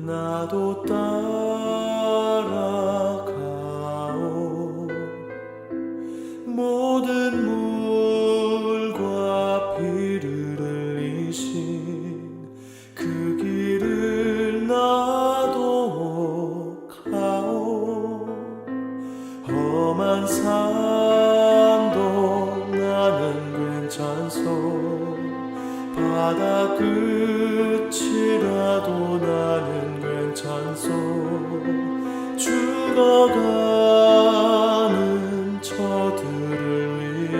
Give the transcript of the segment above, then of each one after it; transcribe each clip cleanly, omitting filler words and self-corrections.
나도 따라가오. 모든 물과 피를 흘리신 그 길을 나도 가오. 험한 산도 나는 괜찮소. 바다 끝이라도 나는 괜찮소. 죽어가는 저들을 위해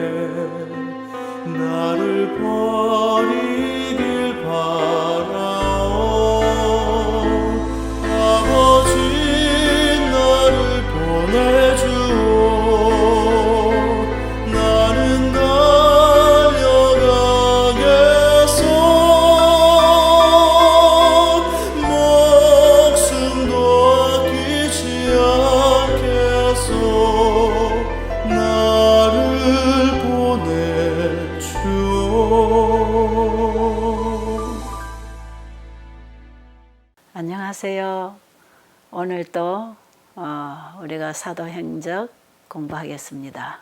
나를 버리길 바라오. 아버지 나를 보내주오. 나는 달려가겠소. 목숨도 아끼지 않겠소. 나를 보내주오. 안녕하세요. 오늘도 우리가 사도행적 공부하겠습니다.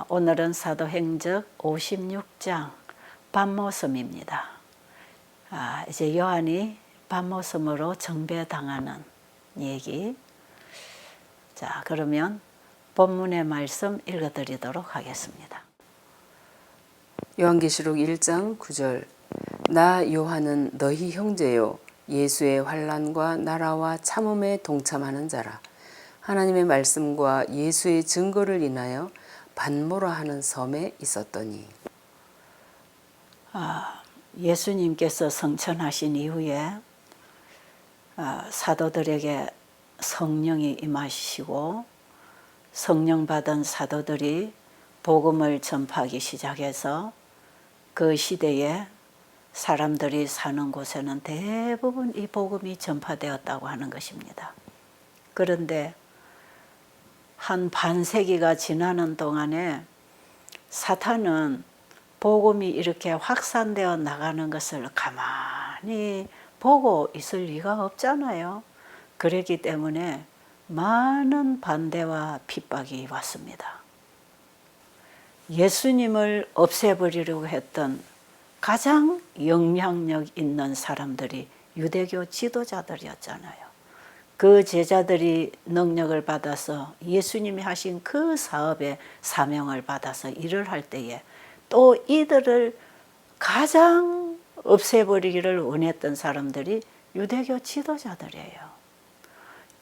오늘은 사도행적 56장 밤모섬입니다. 이제 요한이 밤모섬으로 정배당하는 얘기. 자, 그러면 본문의 말씀 읽어드리도록 하겠습니다. 요한계시록 1장 9절. 나 요한은 너희 형제요 예수의 환난과 나라와 참음에 동참하는 자라. 하나님의 말씀과 예수의 증거를 인하여 반모라 하는 섬에 있었더니. 예수님께서 성천하신 이후에 사도들에게 성령이 임하시고 성령 받은 사도들이 복음을 전파하기 시작해서 그 시대에 사람들이 사는 곳에는 대부분 이 복음이 전파되었다고 하는 것입니다. 그런데 한 반세기가 지나는 동안에 사탄은 복음이 이렇게 확산되어 나가는 것을 가만히 보고 있을 리가 없잖아요. 그렇기 때문에 많은 반대와 핍박이 왔습니다. 예수님을 없애버리려고 했던 가장 영향력 있는 사람들이 유대교 지도자들이었잖아요. 그 제자들이 능력을 받아서 예수님이 하신 그 사업에 사명을 받아서 일을 할 때에 또 이들을 가장 없애버리기를 원했던 사람들이 유대교 지도자들이에요.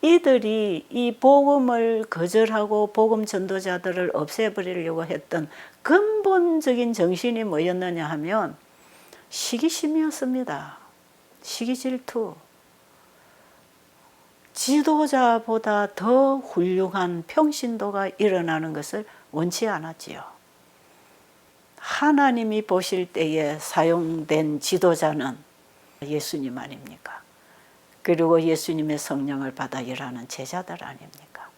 이들이 이 복음을 거절하고 복음 전도자들을 없애버리려고 했던 근본적인 정신이 뭐였느냐 하면 시기심이었습니다. 시기질투. 지도자보다 더 훌륭한 평신도가 일어나는 것을 원치 않았지요. 하나님이 보실 때에 사용된 지도자는 예수님 아닙니까? 그리고 예수님의 성령을 받아 일하는 제자들 아닙니까?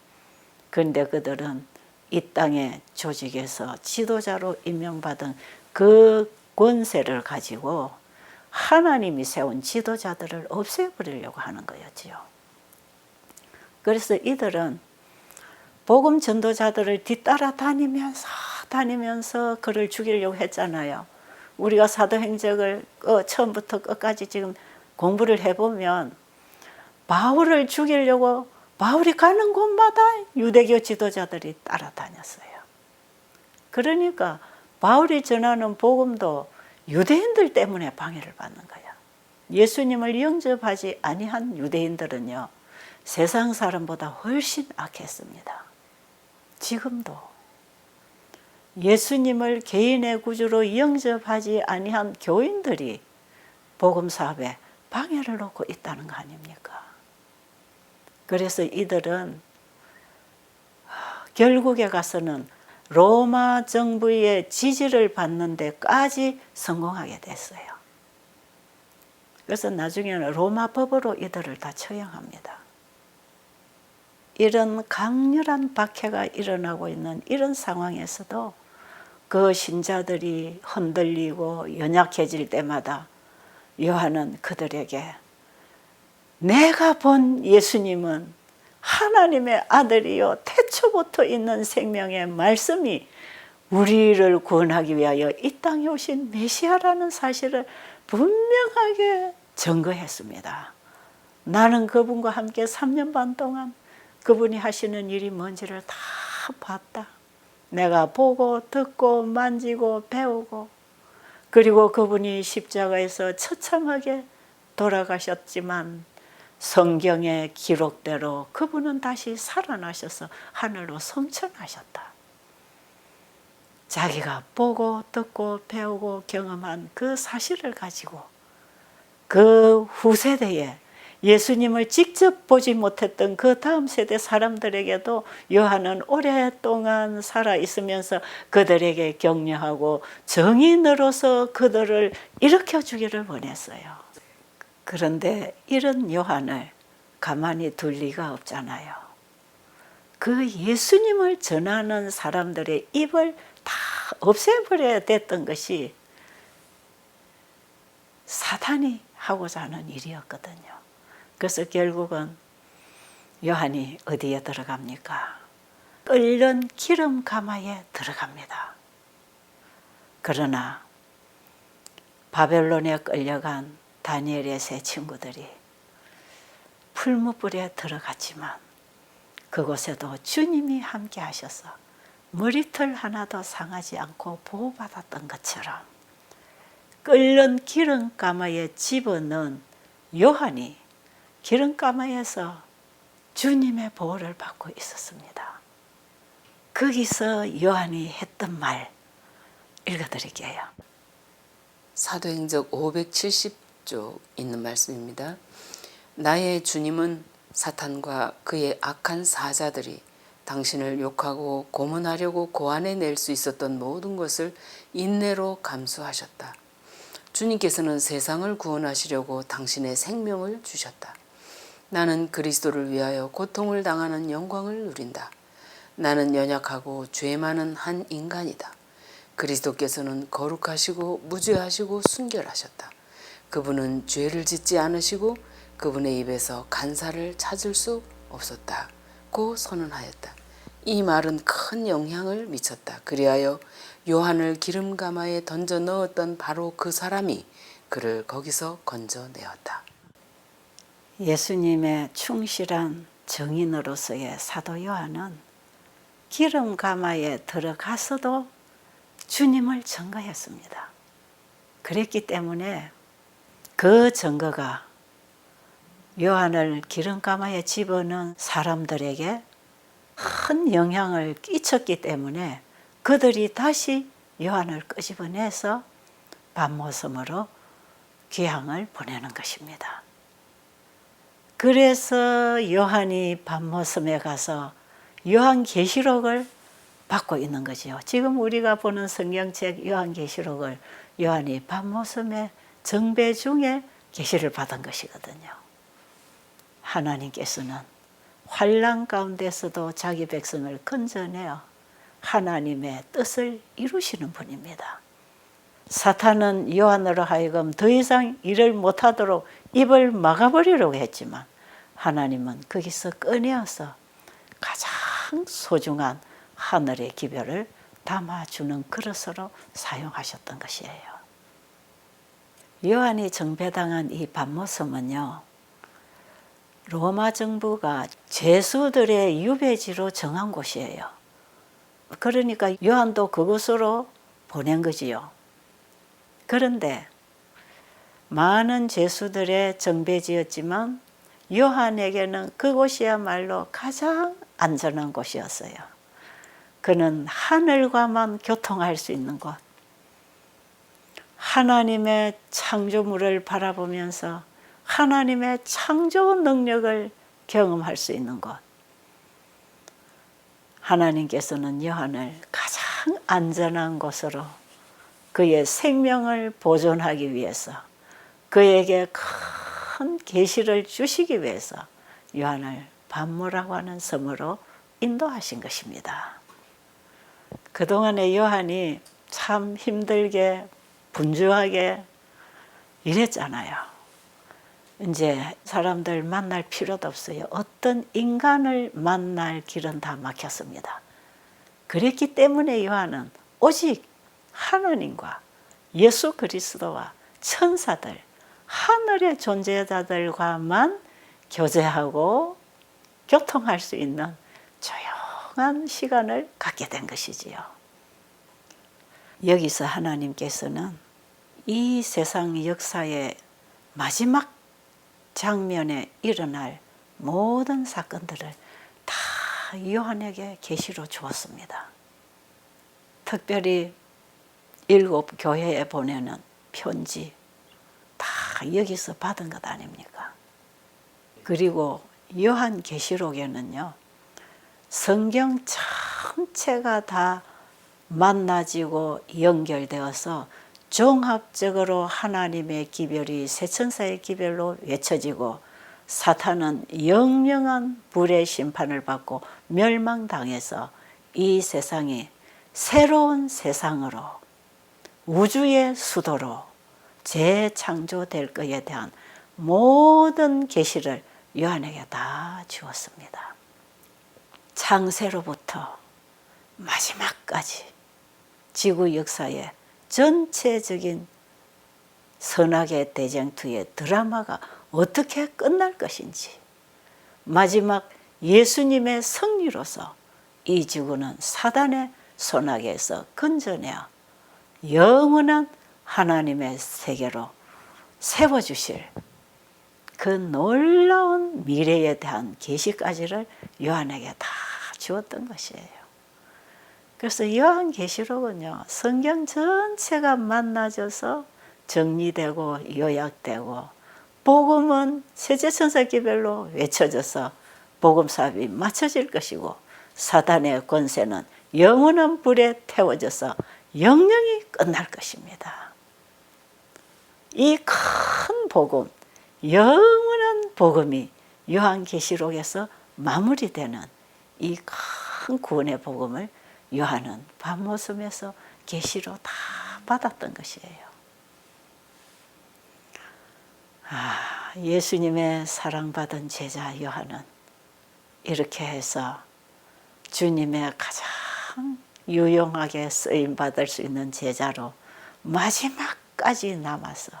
그런데 그들은 이 땅의 조직에서 지도자로 임명받은 그 권세를 가지고 하나님이 세운 지도자들을 없애버리려고 하는 거였지요. 그래서 이들은 복음 전도자들을 뒤따라 다니면서 그를 죽이려고 했잖아요. 우리가 사도행적을 처음부터 끝까지 지금 공부를 해보면 바울을 죽이려고 바울이 가는 곳마다 유대교 지도자들이 따라다녔어요. 그러니까 바울이 전하는 복음도 유대인들 때문에 방해를 받는 거야. 예수님을 영접하지 아니한 유대인들은요, 세상 사람보다 훨씬 악했습니다. 지금도 예수님을 개인의 구주로 영접하지 아니한 교인들이 복음 사업에 방해를 놓고 있다는 거 아닙니까? 그래서 이들은 결국에 가서는 로마 정부의 지지를 받는 데까지 성공하게 됐어요. 그래서 나중에는 로마 법으로 이들을 다 처형합니다. 이런 강렬한 박해가 일어나고 있는 이런 상황에서도 그 신자들이 흔들리고 연약해질 때마다 요한은 그들에게 내가 본 예수님은 하나님의 아들이요 태초부터 있는 생명의 말씀이 우리를 구원하기 위하여 이 땅에 오신 메시아라는 사실을 분명하게 증거했습니다. 나는 그분과 함께 3년 반 동안 그분이 하시는 일이 뭔지를 다 봤다. 내가 보고 듣고 만지고 배우고, 그리고 그분이 십자가에서 처참하게 돌아가셨지만 성경의 기록대로 그분은 다시 살아나셔서 하늘로 성천하셨다. 자기가 보고 듣고 배우고 경험한 그 사실을 가지고 그 후세대에 예수님을 직접 보지 못했던 그 다음 세대 사람들에게도 요한은 오랫동안 살아있으면서 그들에게 격려하고 정인으로서 그들을 일으켜주기를 원했어요. 그런데 이런 요한을 가만히 둘 리가 없잖아요. 그 예수님을 전하는 사람들의 입을 다 없애버려야 됐던 것이 사탄이 하고자 하는 일이었거든요. 그래서 결국은 요한이 어디에 들어갑니까? 끓는 기름 가마에 들어갑니다. 그러나 바벨론에 끌려간 다니엘의 세 친구들이 풀무불에 들어갔지만 그곳에도 주님이 함께 하셔서 머리털 하나도 상하지 않고 보호받았던 것처럼 끓는 기름가마에 집어넣은 요한이 기름가마에서 주님의 보호를 받고 있었습니다. 거기서 요한이 했던 말 읽어드릴게요. 사도행적 570쪽 있는 말씀입니다. 나의 주님은 사탄과 그의 악한 사자들이 당신을 욕하고 고문하려고 고안해 낼 수 있었던 모든 것을 인내로 감수하셨다. 주님께서는 세상을 구원하시려고 당신의 생명을 주셨다. 나는 그리스도를 위하여 고통을 당하는 영광을 누린다. 나는 연약하고 죄 많은 한 인간이다. 그리스도께서는 거룩하시고 무죄하시고 순결하셨다. 그분은 죄를 짓지 않으시고 그분의 입에서 간사를 찾을 수 없었다고 선언하였다. 이 말은 큰 영향을 미쳤다. 그리하여 요한을 기름가마에 던져 넣었던 바로 그 사람이 그를 거기서 건져내었다. 예수님의 충실한 정인으로서의 사도 요한은 기름가마에 들어가서도 주님을 증거했습니다. 그랬기 때문에 그 증거가 요한을 기름가마에 집어넣은 사람들에게 큰 영향을 끼쳤기 때문에 그들이 다시 요한을 끄집어내서 밤모섬으로 귀향을 보내는 것입니다. 그래서 요한이 밤모섬에 가서 요한계시록을 받고 있는 거지요. 지금 우리가 보는 성경책 요한계시록을 요한이 밤모섬의 정배 중에 계시를 받은 것이거든요. 하나님께서는 환난 가운데서도 자기 백성을 건져내어 하나님의 뜻을 이루시는 분입니다. 사탄은 요한으로 하여금 더 이상 일을 못하도록 입을 막아버리려고 했지만 하나님은 거기서 꺼내어서 가장 소중한 하늘의 기별을 담아주는 그릇으로 사용하셨던 것이에요. 요한이 정배당한 이 밤모섬은요, 로마 정부가 죄수들의 유배지로 정한 곳이에요. 그러니까 요한도 그곳으로 보낸 거지요. 그런데 많은 죄수들의 정배지였지만 요한에게는 그곳이야말로 가장 안전한 곳이었어요. 그는 하늘과만 교통할 수 있는 곳, 하나님의 창조물을 바라보면서 하나님의 창조 능력을 경험할 수 있는 곳. 하나님께서는 요한을 가장 안전한 곳으로 그의 생명을 보존하기 위해서, 그에게 큰 계시를 주시기 위해서 요한을 밤모라고 하는 섬으로 인도하신 것입니다. 그동안에 요한이 참 힘들게 분주하게 일했잖아요. 이제 사람들 만날 필요도 없어요. 어떤 인간을 만날 길은 다 막혔습니다. 그랬기 때문에 요한은 오직 하나님과 예수 그리스도와 천사들, 하늘의 존재자들과만 교제하고 교통할 수 있는 조용한 시간을 갖게 된 것이지요. 여기서 하나님께서는 이 세상 역사의 마지막 장면에 일어날 모든 사건들을 다 요한에게 계시로 주었습니다. 특별히 7 교회에 보내는 편지 다 여기서 받은 것 아닙니까? 그리고 요한 계시록에는요, 성경 전체가 다 만나지고 연결되어서 종합적으로 하나님의 기별이 세천사의 기별로 외쳐지고 사탄은 영영한 불의 심판을 받고 멸망당해서 이 세상이 새로운 세상으로 우주의 수도로 재창조될 것에 대한 모든 계시를 요한에게 다 주었습니다. 창세로부터 마지막까지 지구 역사의 전체적인 선악의 대쟁투의 드라마가 어떻게 끝날 것인지, 마지막 예수님의 승리로서 이 지구는 사단의 손아귀에서 건져내어 영원한 하나님의 세계로 세워주실 그 놀라운 미래에 대한 계시까지를 요한에게 다 주었던 것이에요. 그래서 요한계시록은요, 성경 전체가 만나져서 정리되고 요약되고, 복음은 세제천사기별로 외쳐져서 복음사업이 맞춰질 것이고, 사단의 권세는 영원한 불에 태워져서 영영이 끝날 것입니다. 이 큰 복음, 영원한 복음이 요한계시록에서 마무리되는 이 큰 구원의 복음을 요한은 밤모섬에서 계시로 다 받았던 것이에요. 예수님의 사랑받은 제자 요한은 이렇게 해서 주님의 가장 유용하게 쓰임받을 수 있는 제자로 마지막까지 남아서,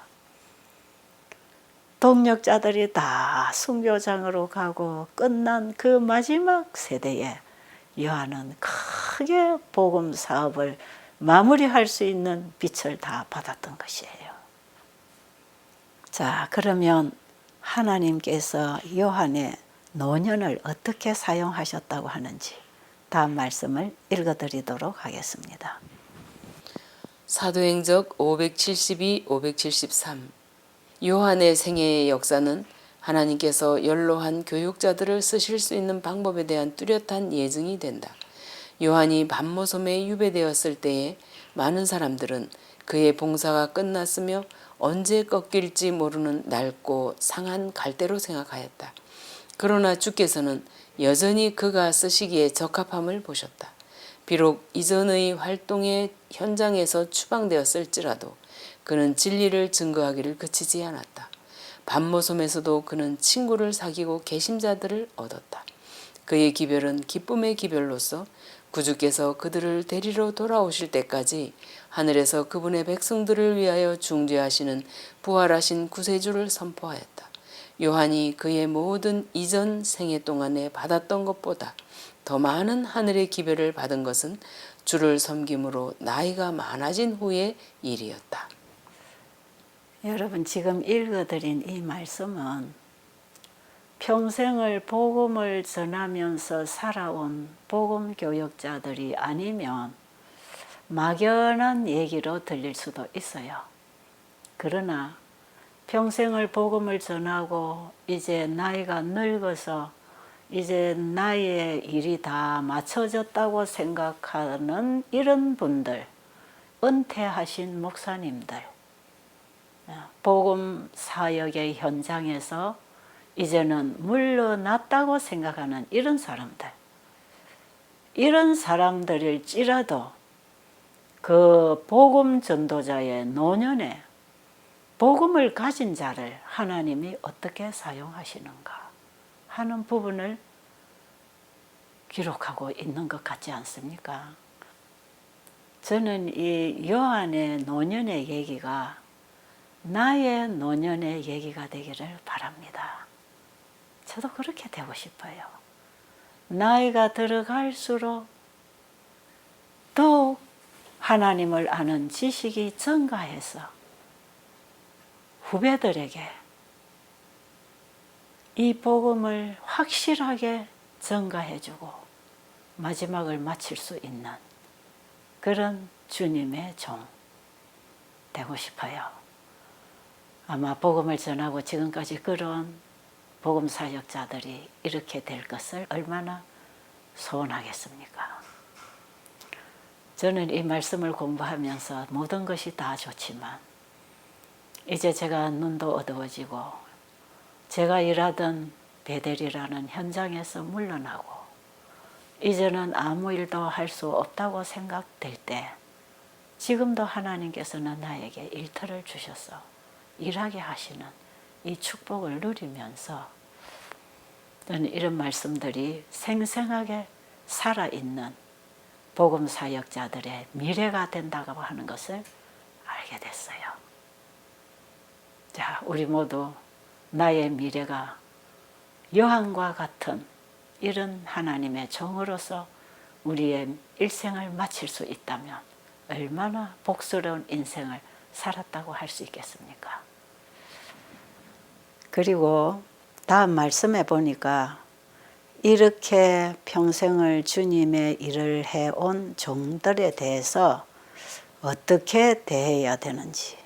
동력자들이 다 순교장으로 가고 끝난 그 마지막 세대에 요한은 크게 복음 사업을 마무리할 수 있는 빛을 다 받았던 것이에요. 자, 그러면 하나님께서 요한의 노년을 어떻게 사용하셨다고 하는지 다음 말씀을 읽어드리도록 하겠습니다. 사도행적 572, 573 요한의 생애의 역사는 하나님께서 연로한 교육자들을 쓰실 수 있는 방법에 대한 뚜렷한 예증이 된다. 요한이 밤모섬에 유배되었을 때에 많은 사람들은 그의 봉사가 끝났으며 언제 꺾일지 모르는 낡고 상한 갈대로 생각하였다. 그러나 주께서는 여전히 그가 쓰시기에 적합함을 보셨다. 비록 이전의 활동의 현장에서 추방되었을지라도 그는 진리를 증거하기를 그치지 않았다. 밤모섬에서도 그는 친구를 사귀고 계심자들을 얻었다. 그의 기별은 기쁨의 기별로서 구주께서 그들을 데리러 돌아오실 때까지 하늘에서 그분의 백성들을 위하여 중재하시는 부활하신 구세주를 선포하였다. 요한이 그의 모든 이전 생애 동안에 받았던 것보다 더 많은 하늘의 기별을 받은 것은 주를 섬김으로 나이가 많아진 후의 일이었다. 여러분, 지금 읽어드린 이 말씀은 평생을 복음을 전하면서 살아온 복음 교역자들이 아니면 막연한 얘기로 들릴 수도 있어요. 그러나 평생을 복음을 전하고 이제 나이가 늙어서 이제 나이의 일이 다 맞춰졌다고 생각하는 이런 분들, 은퇴하신 목사님들, 복음 사역의 현장에서 이제는 물러났다고 생각하는 이런 사람들, 이런 사람들일지라도 그 복음 전도자의 노년에 복음을 가진 자를 하나님이 어떻게 사용하시는가 하는 부분을 기록하고 있는 것 같지 않습니까? 저는 이 요한의 노년의 얘기가 나의 노년의 얘기가 되기를 바랍니다. 저도 그렇게 되고 싶어요. 나이가 들어갈수록 더욱 하나님을 아는 지식이 증가해서 후배들에게 이 복음을 확실하게 증가해주고 마지막을 마칠 수 있는 그런 주님의 종 되고 싶어요. 아마 복음을 전하고 지금까지 걸어온 복음 사역자들이 이렇게 될 것을 얼마나 소원하겠습니까? 저는 이 말씀을 공부하면서 모든 것이 다 좋지만 이제 제가 눈도 어두워지고 제가 일하던 베델이라는 현장에서 물러나고 이제는 아무 일도 할 수 없다고 생각될 때 지금도 하나님께서는 나에게 일터를 주셔서 일하게 하시는 이 축복을 누리면서 저는 이런 말씀들이 생생하게 살아있는 복음 사역자들의 미래가 된다고 하는 것을 알게 됐어요. 자, 우리 모두 나의 미래가 요한과 같은 이런 하나님의 종으로서 우리의 일생을 마칠 수 있다면 얼마나 복스러운 인생을 살았다고 할 수 있겠습니까? 그리고 다음 말씀에 보니까 이렇게 평생을 주님의 일을 해온 종들에 대해서 어떻게 대해야 되는지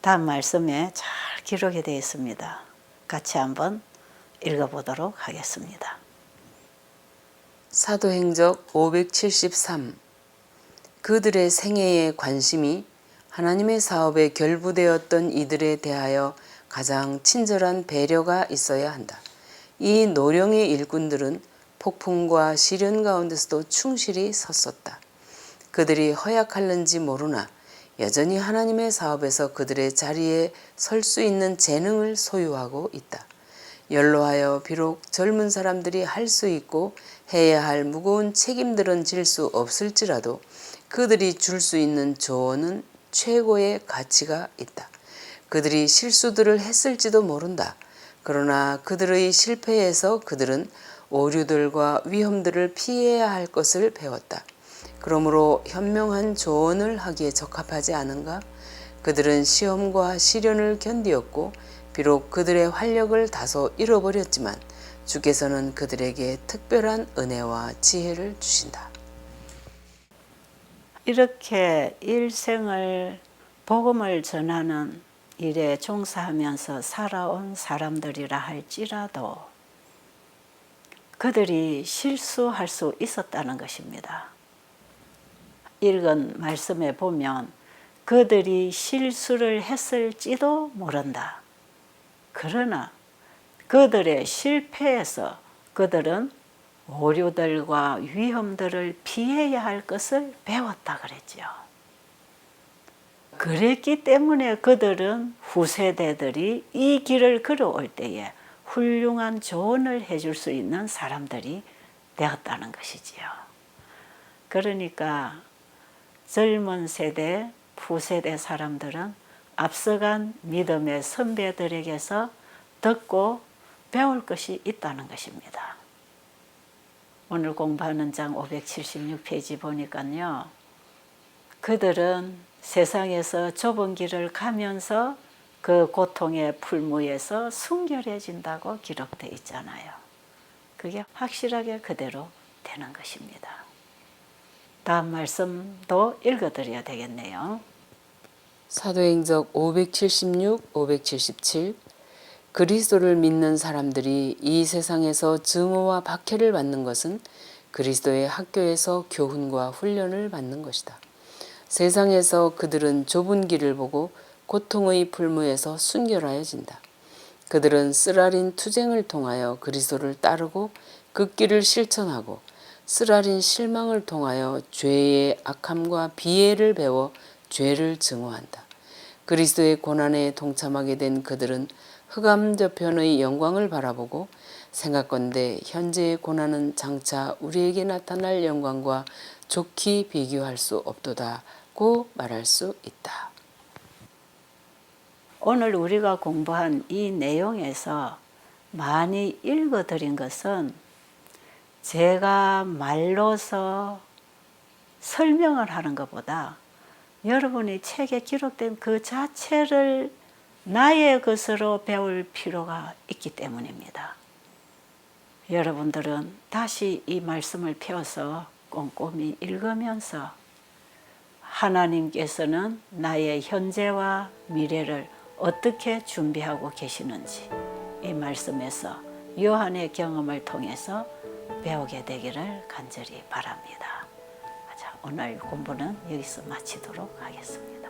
다음 말씀에 잘 기록이 되어 있습니다. 같이 한번 읽어보도록 하겠습니다. 사도행적 573. 그들의 생애의 관심이 하나님의 사업에 결부되었던 이들에 대하여 가장 친절한 배려가 있어야 한다. 이 노령의 일꾼들은 폭풍과 시련 가운데서도 충실히 섰었다. 그들이 허약할는지 모르나 여전히 하나님의 사업에서 그들의 자리에 설 수 있는 재능을 소유하고 있다. 연로하여 비록 젊은 사람들이 할 수 있고 해야 할 무거운 책임들은 질 수 없을지라도 그들이 줄 수 있는 조언은 최고의 가치가 있다. 그들이 실수들을 했을지도 모른다. 그러나 그들의 실패에서 그들은 오류들과 위험들을 피해야 할 것을 배웠다. 그러므로 현명한 조언을 하기에 적합하지 않은가? 그들은 시험과 시련을 견디었고 비록 그들의 활력을 다소 잃어버렸지만 주께서는 그들에게 특별한 은혜와 지혜를 주신다. 이렇게 일생을 복음을 전하는 일에 종사하면서 살아온 사람들이라 할지라도 그들이 실수할 수 있었다는 것입니다. 읽은 말씀에 보면 그들이 실수를 했을지도 모른다. 그러나 그들의 실패에서 그들은 오류들과 위험들을 피해야 할 것을 배웠다 그랬지요. 그랬기 때문에 그들은 후세대들이 이 길을 걸어올 때에 훌륭한 조언을 해줄 수 있는 사람들이 되었다는 것이지요. 그러니까 젊은 세대, 후세대 사람들은 앞서간 믿음의 선배들에게서 듣고 배울 것이 있다는 것입니다. 오늘 공부하는 장 576페이지 보니까요. 그들은 세상에서 좁은 길을 가면서 그 고통의 풀무에서 순결해진다고 기록되어 있잖아요. 그게 확실하게 그대로 되는 것입니다. 다음 말씀도 읽어드려야 되겠네요. 사도행적 576, 577. 그리스도를 믿는 사람들이 이 세상에서 증오와 박해를 받는 것은 그리스도의 학교에서 교훈과 훈련을 받는 것이다. 세상에서 그들은 좁은 길을 보고 고통의 풀무에서 순결하여진다. 그들은 쓰라린 투쟁을 통하여 그리스도를 따르고 그 길을 실천하고 쓰라린 실망을 통하여 죄의 악함과 비애를 배워 죄를 증오한다. 그리스도의 고난에 동참하게 된 그들은 흑암 저편의 영광을 바라보고 생각건대 현재의 고난은 장차 우리에게 나타날 영광과 좋게 비교할 수 없도다고 말할 수 있다. 오늘 우리가 공부한 이 내용에서 많이 읽어드린 것은 제가 말로서 설명을 하는 것보다 여러분이 책에 기록된 그 자체를 나의 것으로 배울 필요가 있기 때문입니다. 여러분들은 다시 이 말씀을 펴서 꼼꼼히 읽으면서 하나님께서는 나의 현재와 미래를 어떻게 준비하고 계시는지 이 말씀에서 요한의 경험을 통해서 배우게 되기를 간절히 바랍니다. 자, 오늘 공부는 여기서 마치도록 하겠습니다.